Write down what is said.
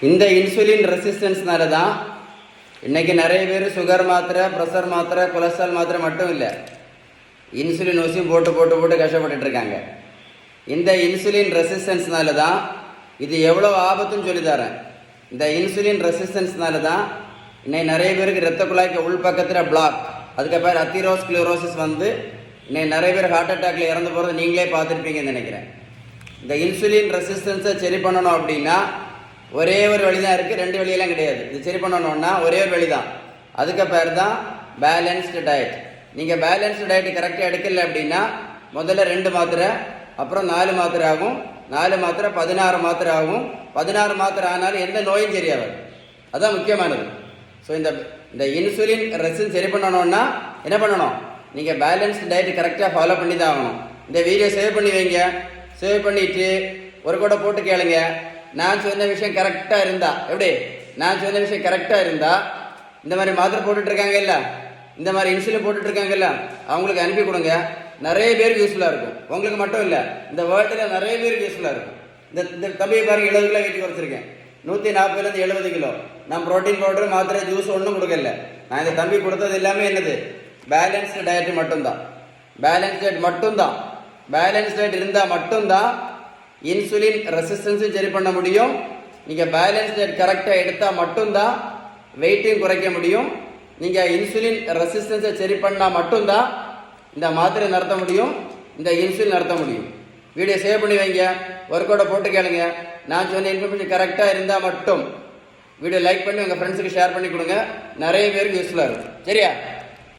இந்த இன்சுலின் ரெசிஸ்டன்ஸ்னால தான் இன்றைக்கி நிறைய பேர் சுகர் மாத்திரை, ப்ரெஷர் மாத்திரை, கொலஸ்ட்ரால் மாத்திரை மட்டும் இல்லை, இன்சுலின் ஊசியும் போட்டு போட்டு போட்டு கஷ்டப்பட்டுருக்காங்க. இந்த இன்சுலின் ரெசிஸ்டன்ஸ்னால தான் இது எவ்வளோ ஆபத்துன்னு சொல்லித்தரேன். இந்த இன்சுலின் ரெசிஸ்டன்ஸ்னால தான் இன்னைக்கு நிறைய பேருக்கு இரத்த குழாய்க்கு உள் பக்கத்தில் பிளாக், அதுக்கப்புறம் அத்திரோஸ்க்ளரோசிஸ் வந்து இன்னைக்கு நிறைய பேர் ஹார்ட் அட்டாக்ல இறந்து போகிறது நீங்களே பார்த்துருப்பீங்கன்னு நினைக்கிறேன். இந்த இன்சுலின் ரெசிஸ்டன்ஸை சரி பண்ணணும் அப்படின்னா ஒரே ஒரு வழி தான் இருக்குது, ரெண்டு வழியெல்லாம் கிடையாது. இது சரி பண்ணணும்னா ஒரே ஒரு வழி தான், அதுக்கு பேர் தான் பேலன்ஸ்டு டயட். நீங்கள் பேலன்ஸ்டு டயட் கரெக்டாக எடுக்கல அப்படின்னா முதல்ல 2 மாத்திரை, அப்புறம் 4 மாத்திரை ஆகும், 4 மாத்திரை 16 மாத்திரை ஆகும். 16 மாத்திரை ஆனாலும் எந்த நோயும் சரியாகாது. அதுதான் முக்கியமானது. ஸோ இந்த இன்சுலின் ரெசிஸ்டன்ஸ் சரி பண்ணணும்னா என்ன பண்ணணும்? நீங்கள் பேலன்ஸ்டு டயட் கரெக்டாக ஃபாலோ பண்ணி தான் ஆகணும். இந்த வீடியோ சேவ் பண்ணி வைங்க. சேவ் பண்ணிவிட்டு ஒரு கூட போட்டு கேளுங்க. நான் சொன்ன விஷயம் கரெக்டாக இருந்தா, எப்படி நான் சொன்ன விஷயம் கரெக்டாக இருந்தா இந்த மாதிரி மாத்திரை போட்டுட்ருக்காங்க இல்லை, இந்த மாதிரி இன்சுலின் போட்டுட்ருக்காங்கல்ல, அவங்களுக்கு அனுப்பி கொடுங்க. நிறைய பேருக்கு யூஸ்ஃபுல்லாக இருக்கும். உங்களுக்கு மட்டும் இல்லை, இந்த வேர்ல்டில் நிறைய பேருக்கு யூஸ்ஃபுல்லாக இருக்கும். இந்த தம்பியை பாருங்க, 70 கிலோ வெயிட் குறைச்சிருக்கேன். 140லேருந்து 70 கிலோ. நான் ப்ரோட்டீன் பவுடர், மாத்திரை, ஜூஸ் ஒன்றும் கொடுக்கல. நான் இந்த தம்பி கொடுத்தது எல்லாமே என்னது? பேலன்ஸ்டு டயட் மட்டும்தான். பேலன்ஸ் டயட் மட்டும்தான். பேலன்ஸ் டயட் இருந்தால் மட்டும்தான் இன்சுலின் ரெசிஸ்டன்ஸும் சரி பண்ண முடியும். நீங்கள் பேலன்ஸ் டயட் கரெக்டாக எடுத்தால் மட்டும்தான் வெயிட்டையும் குறைக்க முடியும். நீங்கள் இன்சுலின் ரெசிஸ்டன்ஸை சரி பண்ணால் மட்டும்தான் இந்த மாத்திரை நடத்த முடியும், இந்த இன்சுலின் நடத்த முடியும். வீடியோ சேவ் பண்ணி வைங்க, ஒர்க் அவுட்டை போட்டு கேளுங்க. நான் சொன்ன இன்ஃபர்மேஷன் கரெக்டாக இருந்தால் மட்டும் வீடியோ லைக் பண்ணி உங்கள் ஃப்ரெண்ட்ஸுக்கு ஷேர் பண்ணி கொடுங்க. நிறைய பேருக்கு யூஸ்ஃபுல்லாக இருக்கும். சரியா?